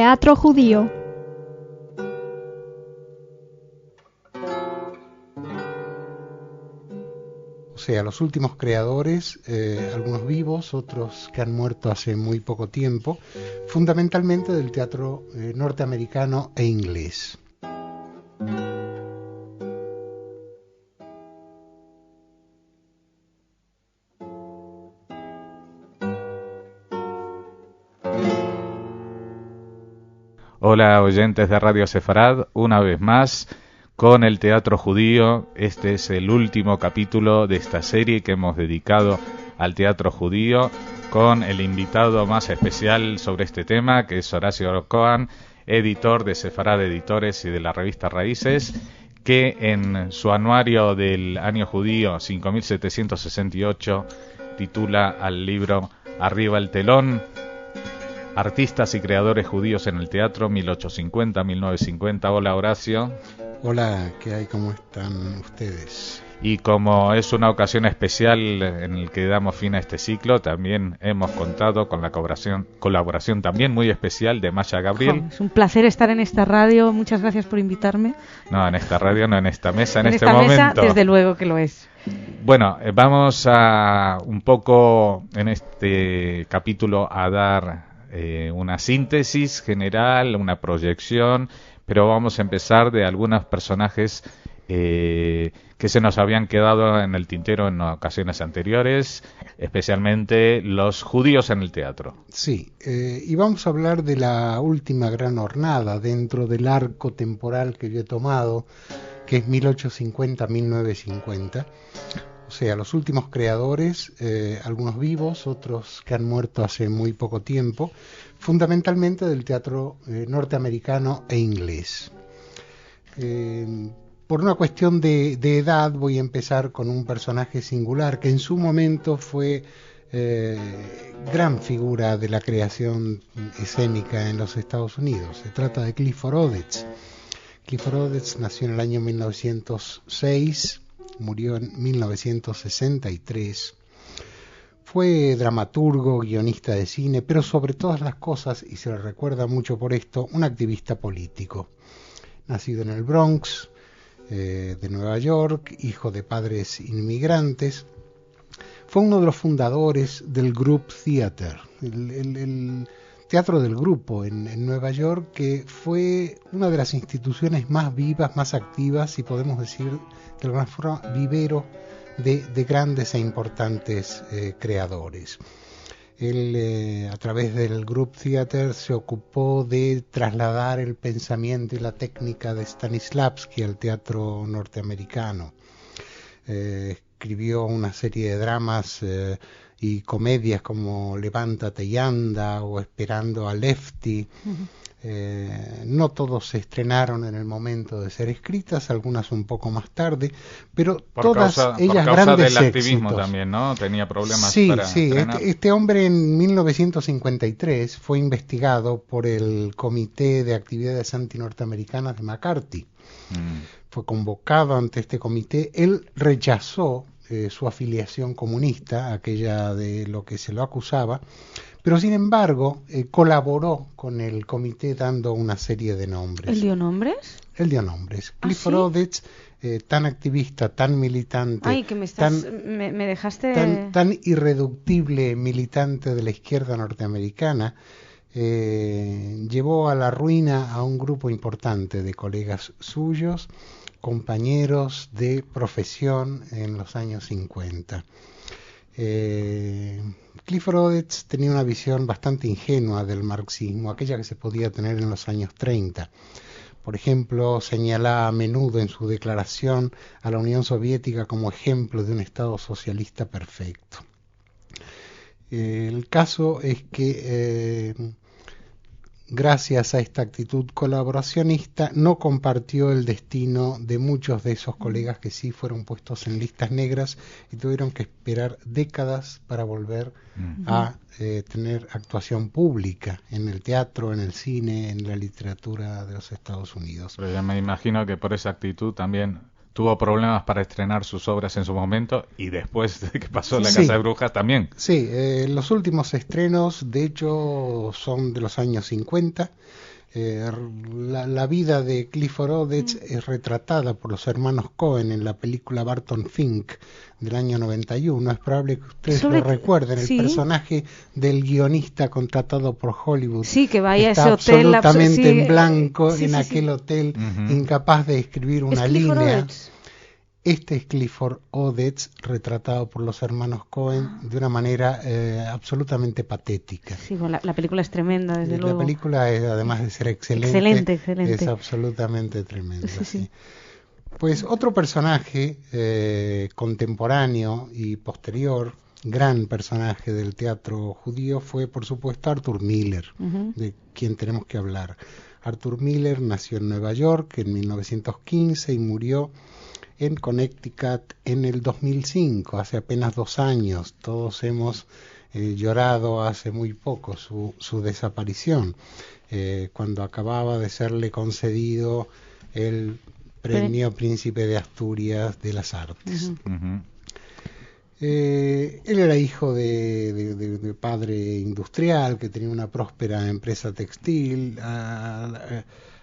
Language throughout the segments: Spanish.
teatro judío. O sea, los últimos creadores, algunos vivos, otros que han muerto hace muy poco tiempo, fundamentalmente del teatro norteamericano e inglés. Hola oyentes de Radio Sefarad, una vez más con el teatro judío. Este es el último capítulo de esta serie que hemos dedicado al teatro judío, con el invitado más especial sobre este tema, que es Horacio Cohen, editor de Sefarad Editores y de la revista Raíces, que en su anuario del año judío 5768 titula al libro Arriba el telón: Artistas y creadores judíos en el teatro 1850-1950. Hola Horacio. Hola, ¿qué hay? ¿Cómo están ustedes? Y como es una ocasión especial en la que damos fin a este ciclo, también hemos contado con la colaboración también muy especial de Maya Gabriel. Es un placer estar en esta radio, muchas gracias por invitarme. No, en esta radio, no en esta mesa, en este esta momento. Mesa, desde luego que lo es. Bueno, vamos a un poco en este capítulo a dar una síntesis general, una proyección, pero vamos a empezar de algunos personajes que se nos habían quedado en el tintero en ocasiones anteriores, especialmente los judíos en el teatro. Sí, y vamos a hablar de la última gran hornada dentro del arco temporal que yo he tomado, que es 1850-1950. O sea, los últimos creadores, algunos vivos, otros que han muerto hace muy poco tiempo, fundamentalmente del teatro norteamericano e inglés. Por una cuestión de edad voy a empezar con un personaje singular que en su momento fue gran figura de la creación escénica en los Estados Unidos. Se trata de Clifford Odets. Clifford Odets nació en el año 1906, murió en 1963. Fue dramaturgo, guionista de cine, pero sobre todas las cosas, y se le recuerda mucho por esto, un activista político. Nacido en el Bronx, de Nueva York, hijo de padres inmigrantes, fue uno de los fundadores del Group Theater, el teatro del grupo en Nueva York, que fue una de las instituciones más vivas, más activas, y podemos decir de alguna forma vivero de grandes e importantes creadores. Él, a través del Group Theater, se ocupó de trasladar el pensamiento y la técnica de Stanislavski al teatro norteamericano. Escribió una serie de dramas y comedias como Levántate y anda o Esperando a Lefty. No todos se estrenaron en el momento de ser escritas, algunas un poco más tarde, pero todas ellas grandes éxitos. Por causa del activismo también, ¿no? Tenía problemas para estrenar. Este hombre en 1953 fue investigado por el Comité de Actividades Antinorteamericanas de McCarthy. Fue convocado ante este comité. Él rechazó su afiliación comunista, aquella de lo que se lo acusaba, pero sin embargo colaboró con el comité dando una serie de nombres. ¿Él dio nombres? Él dio nombres. ¿Ah, Clifford Odets, tan activista, tan militante, ay, que me dejaste tan irreductible militante de la izquierda norteamericana, llevó a la ruina a un grupo importante de colegas suyos, compañeros de profesión en los años 50. Clifford Odets tenía una visión bastante ingenua del marxismo, aquella que se podía tener en los años 30. Por ejemplo, señalaba a menudo en su declaración a la Unión Soviética como ejemplo de un Estado socialista perfecto. El caso es que gracias a esta actitud colaboracionista, no compartió el destino de muchos de esos colegas que sí fueron puestos en listas negras y tuvieron que esperar décadas para volver a tener actuación pública en el teatro, en el cine, en la literatura de los Estados Unidos. Pero ya me imagino que por esa actitud también tuvo problemas para estrenar sus obras en su momento, y después de que pasó La Casa de Brujas también. Sí, los últimos estrenos de hecho son de los años 50. La vida de Clifford Odets es retratada por los hermanos Coen en la película Barton Fink del año 91. Es probable que ustedes lo recuerden. El personaje del guionista contratado por Hollywood que vaya está a ese hotel absolutamente en blanco en aquel hotel, incapaz de escribir una línea. Este es Clifford Odets retratado por los hermanos Coen de una manera absolutamente patética. Sí, bueno, la película es tremenda, desde luego. La película, además de ser excelente, es absolutamente tremenda. Sí. Pues otro personaje contemporáneo y posterior, gran personaje del teatro judío, fue por supuesto Arthur Miller, de quien tenemos que hablar. Arthur Miller nació en Nueva York en 1915 y murió en Connecticut en el 2005, hace apenas 2 años. Todos hemos llorado hace muy poco su desaparición, cuando acababa de serle concedido el premio Príncipe de Asturias de las Artes. Él era hijo de padre industrial que tenía una próspera empresa textil,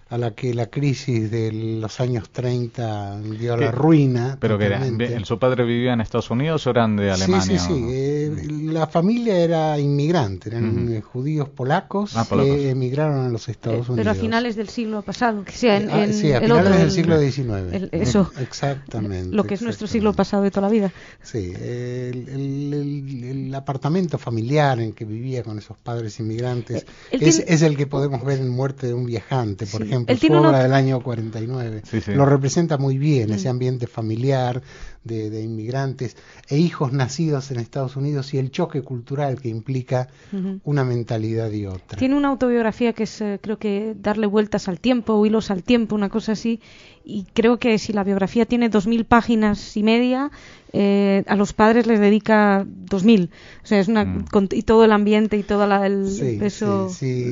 a la que la crisis de los años 30 dio la ruina. ¿Pero que su padre vivía en Estados Unidos o eran de Alemania? Sí. La familia era inmigrante, eran judíos polacos que emigraron a los Estados Unidos. Pero a finales del siglo pasado, que sea a finales del siglo XIX. Eso. Exactamente. Lo que es nuestro siglo pasado de toda la vida. Sí, el apartamento familiar en que vivía con esos padres inmigrantes es el que podemos ver en Muerte de un viajante, por ejemplo, su obra del año 49. Lo representa muy bien, ese ambiente familiar de inmigrantes e hijos nacidos en Estados Unidos y el choque cultural que implica una mentalidad y otra. Tiene una autobiografía que es, creo que, darle vueltas al tiempo, o hilos al tiempo, una cosa así, y creo que si la biografía tiene 2.000 páginas y media, a los padres les dedica 2.000. O sea, es y todo el ambiente y todo el peso.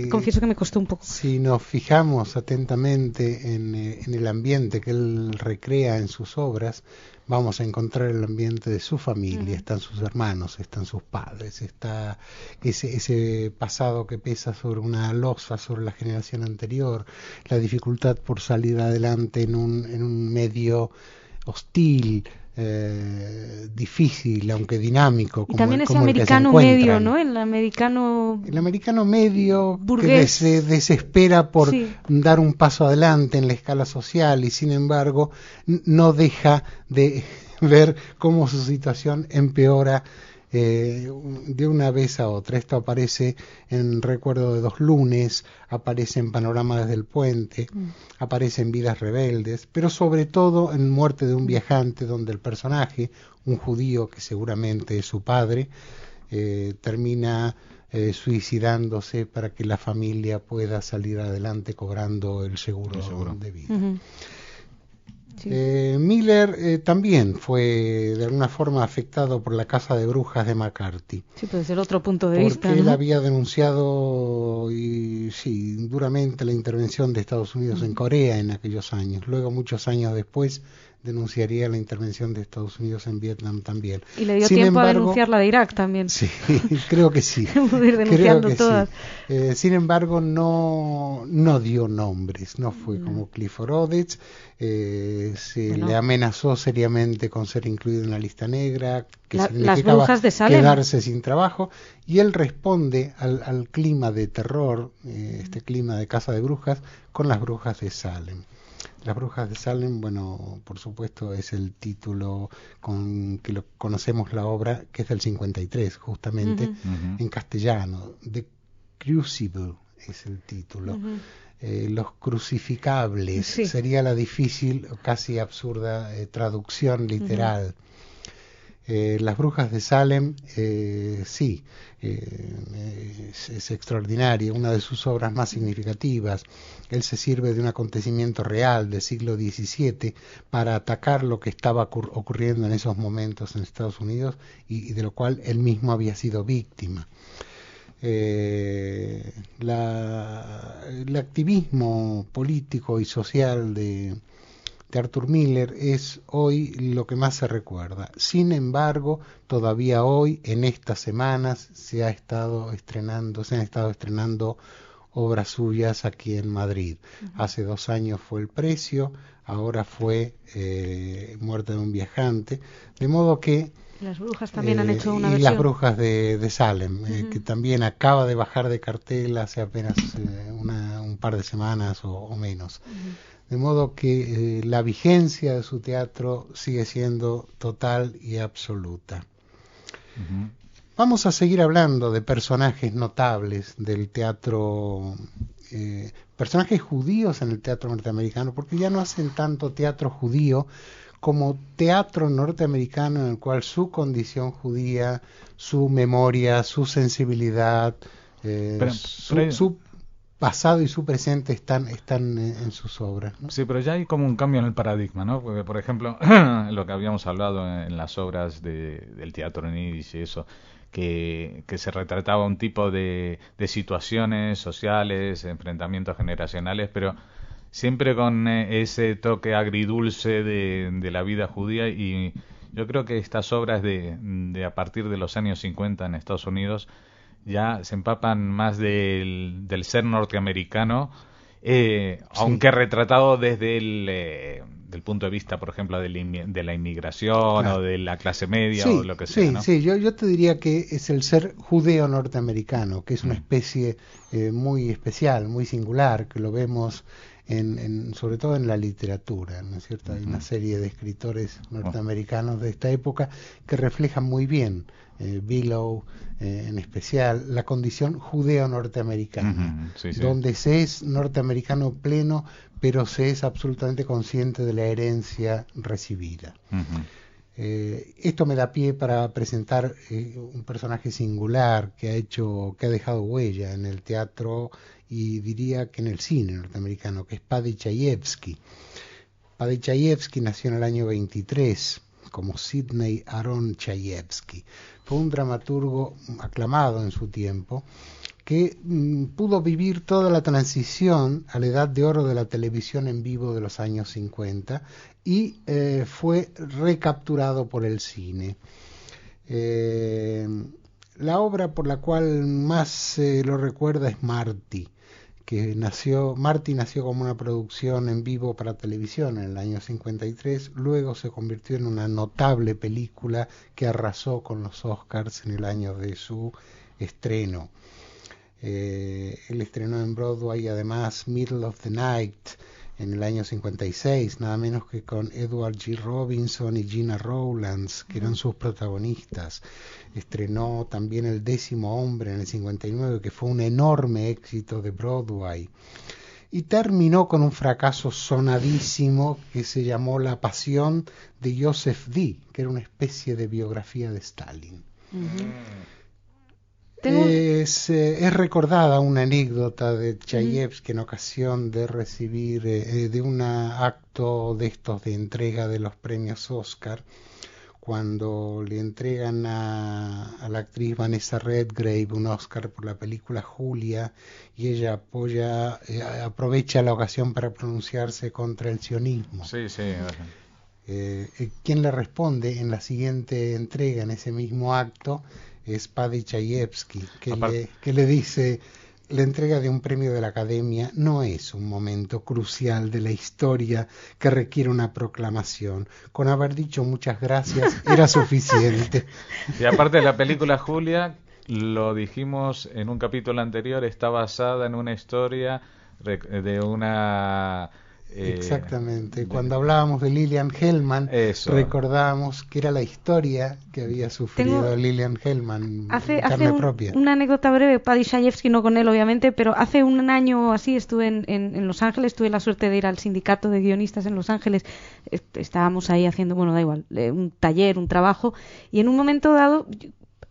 Confieso que me costó un poco. Si nos fijamos atentamente en el ambiente que él recrea en sus obras, vamos a encontrar el ambiente de su familia. Están sus hermanos, están sus padres, está ese pasado que pesa sobre una losa, sobre la generación anterior, la dificultad por salir adelante en un medio hostil, difícil, aunque dinámico. Y también ese americano medio, ¿no? El americano medio burgués, que se desespera por dar un paso adelante en la escala social y sin embargo no deja de ver cómo su situación empeora de una vez a otra. Esto aparece en Recuerdo de 2 lunes, aparece en Panorama desde el puente, aparece en Vidas rebeldes, pero sobre todo en Muerte de un viajante, donde el personaje, un judío que seguramente es su padre, termina suicidándose para que la familia pueda salir adelante cobrando el seguro de vida. Miller también fue de alguna forma afectado por la casa de brujas de McCarthy. Sí, pues desde el otro punto de vista. Porque él había denunciado duramente la intervención de Estados Unidos en Corea en aquellos años. Luego, muchos años después, denunciaría la intervención de Estados Unidos en Vietnam también. Y le dio tiempo a denunciar la de Irak también. Sí, creo que sí. Ir denunciando todas. Sí. Sin embargo, no dio nombres, no fue como Clifford Odets. Le amenazó seriamente con ser incluido en la lista negra, que significaba quedarse sin trabajo, y él responde al clima de terror, este clima de casa de brujas, con Las brujas de Salem. Las brujas de Salem, bueno, por supuesto es el título con que conocemos la obra, que es del 53 justamente, en castellano. The Crucible es el título. Los crucificables sería la difícil, casi absurda traducción literal. Las brujas de Salem, es extraordinaria, una de sus obras más significativas. Él se sirve de un acontecimiento real del siglo XVII para atacar lo que estaba ocurriendo en esos momentos en Estados Unidos y de lo cual él mismo había sido víctima. El activismo político y social de Arthur Miller es hoy lo que más se recuerda. Sin embargo, todavía hoy, en estas semanas, se han estado estrenando obras suyas aquí en Madrid. Hace 2 años fue El Precio, ahora fue Muerte de un viajante, de modo que las brujas también han hecho una y versión. Las brujas de Salem, que también acaba de bajar de cartel hace apenas un par de semanas o menos. De modo que la vigencia de su teatro sigue siendo total y absoluta. Vamos a seguir hablando de personajes notables del teatro, personajes judíos en el teatro norteamericano, porque ya no hacen tanto teatro judío como teatro norteamericano en el cual su condición judía, su memoria, su sensibilidad, su pasado y su presente están en sus obras, ¿no? Sí, pero ya hay como un cambio en el paradigma, ¿no? Porque, por ejemplo, lo que habíamos hablado en las obras del teatro en Yiddish y eso, que se retrataba un tipo de situaciones sociales, enfrentamientos generacionales, pero siempre con ese toque agridulce de la vida judía. Y yo creo que estas obras de a partir de los años 50 en Estados Unidos ya se empapan más del ser norteamericano, aunque retratado desde del punto de vista, por ejemplo, de la inmigración, o de la clase media, o lo que sea, ¿no? Sí, yo te diría que es el ser judeo norteamericano, que es una especie muy especial, muy singular, que lo vemos sobre todo en la literatura, ¿no es cierto? Hay una serie de escritores norteamericanos de esta época que reflejan muy bien, Below en especial, la condición judeo-norteamericana, donde se es norteamericano pleno, pero se es absolutamente consciente de la herencia recibida. Esto me da pie para presentar un personaje singular que ha dejado huella en el teatro y diría que en el cine norteamericano, que es Paddy Chayefsky. Paddy Chayefsky nació en el año 23 como Sidney Aaron Chayefsky. Fue un dramaturgo aclamado en su tiempo que pudo vivir toda la transición a la edad de oro de la televisión en vivo de los años 50 y fue recapturado por el cine. La obra por la cual más lo recuerda es Marty, Marty nació como una producción en vivo para televisión en el año 53, luego se convirtió en una notable película que arrasó con los Oscars en el año de su estreno. Él estrenó en Broadway además Middle of the Night en el año 56, nada menos que con Edward G. Robinson y Gina Rowlands, que eran sus protagonistas. Estrenó también El 10º hombre en el 59, que fue un enorme éxito de Broadway. Y terminó con un fracaso sonadísimo que se llamó La pasión de Joseph D., que era una especie de biografía de Stalin. Es recordada una anécdota de Chayefsky en ocasión de recibir de un acto de estos de entrega de los premios Oscar, cuando le entregan a la actriz Vanessa Redgrave un Oscar por la película Julia, y ella aprovecha la ocasión para pronunciarse contra el sionismo. Sí. Quien le responde en la siguiente entrega, en ese mismo acto, es Paddy Chayefsky, que le dice: la entrega de un premio de la Academia no es un momento crucial de la historia que requiere una proclamación. Con haber dicho muchas gracias era suficiente. Y aparte de la película Julia, lo dijimos en un capítulo anterior, está basada en una historia de una... Exactamente. Cuando hablábamos de Lillian Hellman, recordábamos que era la historia que había sufrido Lillian Hellman en carne propia. Una anécdota breve, Paddy Chayefsky, no con él obviamente, pero hace un año así estuve en Los Ángeles, tuve la suerte de ir al sindicato de guionistas en Los Ángeles, estábamos ahí haciendo, da igual, un taller, un trabajo, y en un momento dado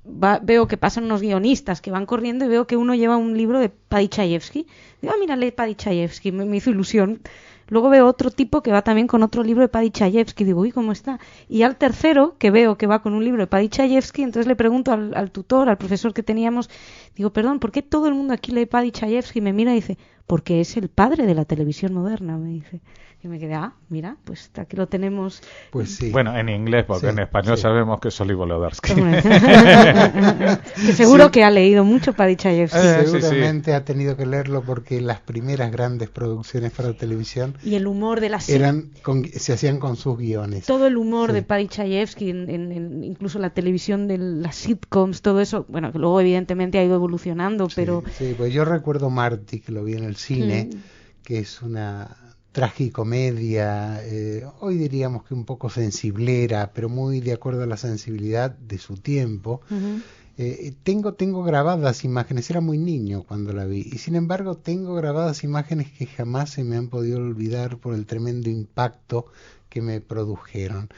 veo que pasan unos guionistas que van corriendo y veo que uno lleva un libro de Paddy Chayefsky. Digo, mira, lee Paddy Chayefsky, me hizo ilusión. Luego veo otro tipo que va también con otro libro de Paddy Chayefsky. Digo, uy, ¿cómo está? Y al tercero, que veo que va con un libro de Paddy Chayefsky, entonces le pregunto al tutor, al profesor que teníamos, digo, perdón, ¿por qué todo el mundo aquí lee Paddy Chayefsky? Me mira y dice, porque es el padre de la televisión moderna, me dice. Y me quedé, mira, pues aquí lo tenemos. Pues sí. Bueno, en inglés, porque en español sabemos que es Oli Volodarsky. Que seguro que ha leído mucho Padichayevsky. Seguramente ha tenido que leerlo porque las primeras grandes producciones para televisión y el humor de las se hacían con sus guiones. Todo el humor de Padichayevsky, incluso la televisión de las sitcoms, todo eso, bueno, que luego evidentemente ha ido evolucionando, pero... Sí, pues yo recuerdo Marty, que lo vi en el cine, que es una tragicomedia, hoy diríamos que un poco sensiblera, pero muy de acuerdo a la sensibilidad de su tiempo. Tengo grabadas imágenes, era muy niño cuando la vi, y sin embargo tengo grabadas imágenes que jamás se me han podido olvidar por el tremendo impacto que me produjeron.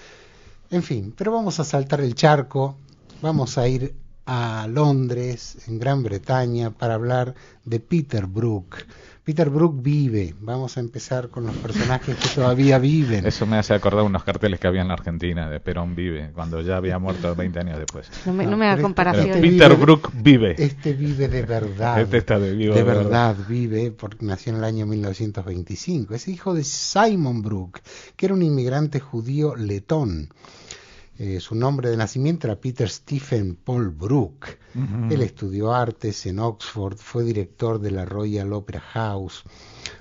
En fin, pero vamos a saltar el charco, vamos a ir a Londres, en Gran Bretaña, para hablar de Peter Brook. Peter Brook vive. Vamos a empezar con los personajes que todavía viven. Eso me hace acordar unos carteles que había en la Argentina de Perón vive, cuando ya había muerto 20 años después. No me haga comparación. Peter Brook vive. Este vive de verdad. Este está de verdad vive, porque nació en el año 1925. Es hijo de Simon Brook, que era un inmigrante judío letón. Su nombre de nacimiento era Peter Stephen Paul Brook. Él estudió artes en Oxford, fue director de la Royal Opera House.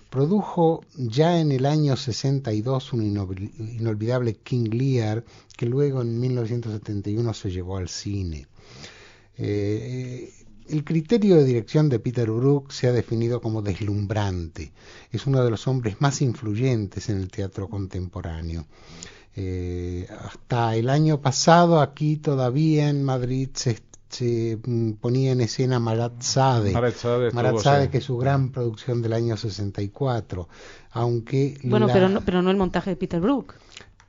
Produjo ya en el año 62 un inolvidable King Lear, que luego en 1971 se llevó al cine. El criterio de dirección de Peter Brook se ha definido como deslumbrante. Es uno de los hombres más influyentes en el teatro contemporáneo. Hasta el año pasado aquí todavía en Madrid se ponía en escena Marat Sade, que es su gran producción del año 64, aunque pero no el montaje de Peter Brook.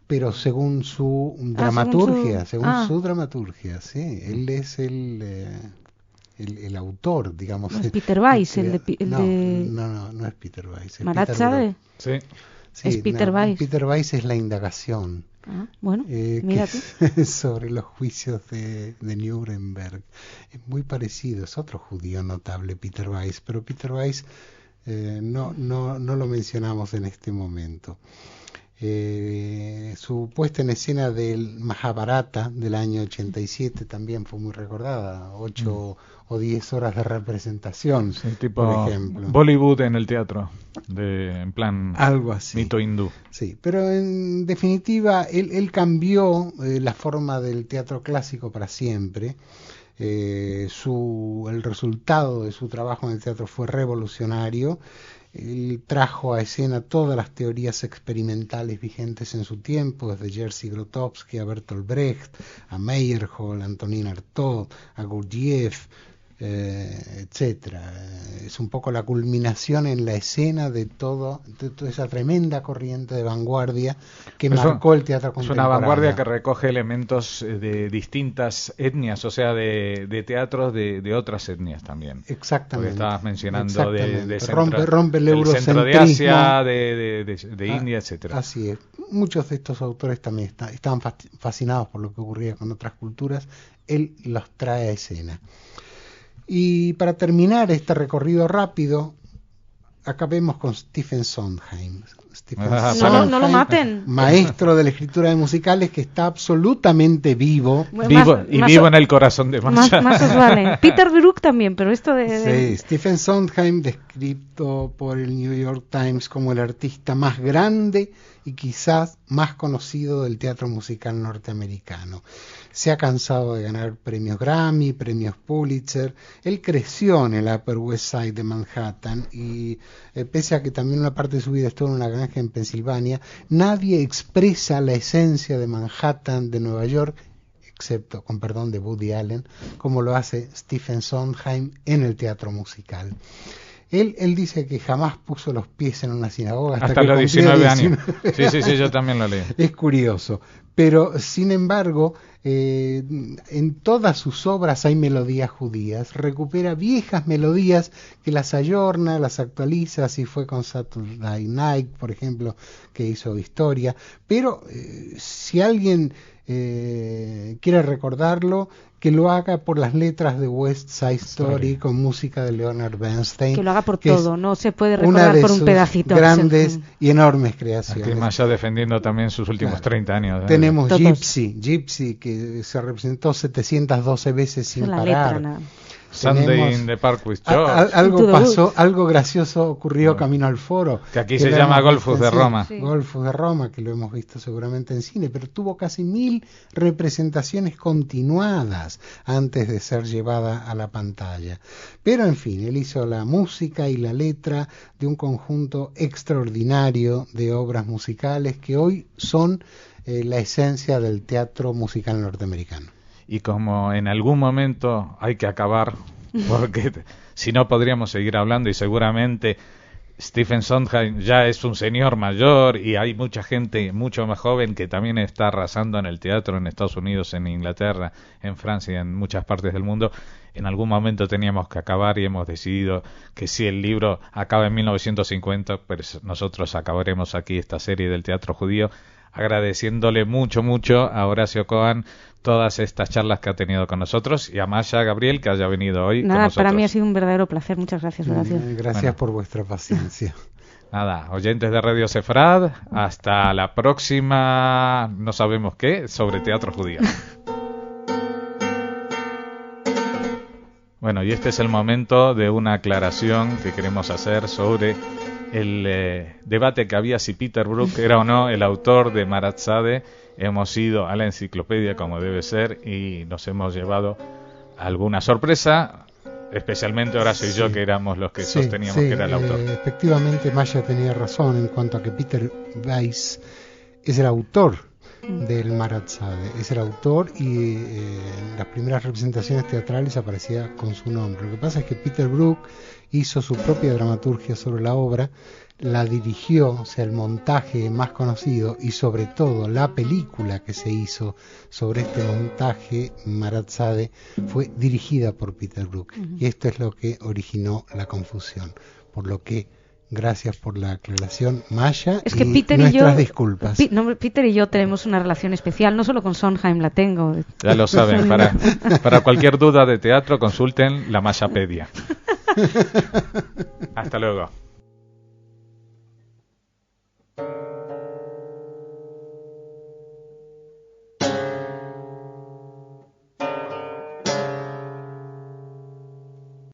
Pero según su dramaturgia, su dramaturgia, sí, él es el autor, digamos. No es Peter Weiss, no es Peter Weiss. Marat Sade. Sí. Sí, es Peter Weiss. Peter Weiss es La indagación. Bueno, mira tú. Sobre los juicios de Nuremberg. Es muy parecido, es otro judío notable, Peter Weiss, pero Peter Weiss no lo mencionamos en este momento. Su puesta en escena del Mahabharata del año 87 también fue muy recordada, 8 o 10 horas de representación, sí, tipo por ejemplo. Bollywood en el teatro, en plan algo así. Mito hindú. Sí, pero en definitiva él cambió la forma del teatro clásico para siempre. El resultado de su trabajo en el teatro fue revolucionario. Él trajo a escena todas las teorías experimentales vigentes en su tiempo, desde Jerzy Grotowski a Bertolt Brecht, a Meyerhold, a Antonin Artaud, a Gurdjieff, etcétera. Es un poco la culminación en la escena de toda esa tremenda corriente de vanguardia que marcó el teatro contemporáneo. Es una vanguardia que recoge elementos de distintas etnias, o sea, de teatros de otras etnias también. Exactamente. Porque estabas mencionando de rompe el eurocentrismo, centro de Asia, de India, etcétera. Así es. Muchos de estos autores también estaban fascinados por lo que ocurría con otras culturas. Él los trae a escena. Y para terminar este recorrido rápido, acabemos con Stephen Sondheim. No lo maten. Maestro de la escritura de musicales, que está absolutamente vivo. Vivo en el corazón de Mancha. Más os vale. Peter Brook también, pero esto Sí, Stephen Sondheim, descrito por el New York Times como el artista más grande y quizás más conocido del teatro musical norteamericano. Se ha cansado de ganar premios Grammy, premios Pulitzer. Él creció en el Upper West Side de Manhattan y pese a que también una parte de su vida estuvo en una granja en Pensilvania, nadie expresa la esencia de Manhattan, de Nueva York, excepto, con perdón, de Woody Allen, como lo hace Stephen Sondheim en el teatro musical. Él dice que jamás puso los pies en una sinagoga hasta los 19 años. Sí, yo también lo leí. Es curioso. Pero, sin embargo, en todas sus obras hay melodías judías, recupera viejas melodías que las ayorna, las actualiza, así fue con Saturday Night, por ejemplo, que hizo historia, pero si alguien quiere recordarlo, que lo haga por las letras de West Side Story con música de Leonard Bernstein. Que lo haga por todo, no se puede recordar por un pedacito. Grandes y enormes creaciones. Aquí Masha defendiendo también sus últimos 30 años. Tenemos Gypsy, que se representó 712 veces sin parar. Sunday in the Park with George. Algo pasó, algo gracioso ocurrió camino al foro. Que aquí se llama Golfus de Roma. Sí. Golfus de Roma, que lo hemos visto seguramente en cine, pero tuvo casi 1000 representaciones continuadas antes de ser llevada a la pantalla. Pero en fin, él hizo la música y la letra de un conjunto extraordinario de obras musicales que hoy son la esencia del teatro musical norteamericano. Y como en algún momento hay que acabar, porque si no podríamos seguir hablando y seguramente Stephen Sondheim ya es un señor mayor y hay mucha gente mucho más joven que también está arrasando en el teatro en Estados Unidos, en Inglaterra, en Francia y en muchas partes del mundo. En algún momento teníamos que acabar y hemos decidido que si el libro acaba en 1950, pues nosotros acabaremos aquí esta serie del teatro judío, agradeciéndole mucho a Horacio Cohen todas estas charlas que ha tenido con nosotros y a Masha Gabriel que haya venido hoy con nosotros. Para mí ha sido un verdadero placer. Muchas gracias, Horacio. Gracias por vuestra paciencia. Nada, oyentes de Radio Sefarad, hasta la próxima, no sabemos qué, sobre teatro judío. Bueno, y este es el momento de una aclaración que queremos hacer sobre el debate que había si Peter Brook era o no el autor de Maratzade. Hemos ido a la enciclopedia como debe ser y nos hemos llevado alguna sorpresa, especialmente Horacio y yo, que éramos los que sosteníamos que era el autor. Efectivamente, Masha tenía razón en cuanto a que Peter Weiss es el autor del Maratzade, es el autor y en las primeras representaciones teatrales aparecía con su nombre. Lo que pasa es que Peter Brook hizo su propia dramaturgia sobre la obra, la dirigió, o sea, el montaje más conocido y sobre todo la película que se hizo sobre este montaje, Maratzade, fue dirigida por Peter Brook. Y esto es lo que originó la confusión, por lo que gracias por la aclaración, Masha, es que y Peter nuestras y yo, disculpas. Peter y yo tenemos una relación especial, no solo con Sondheim la tengo. Ya lo saben, para cualquier duda de teatro consulten la Mashapedia. Hasta luego.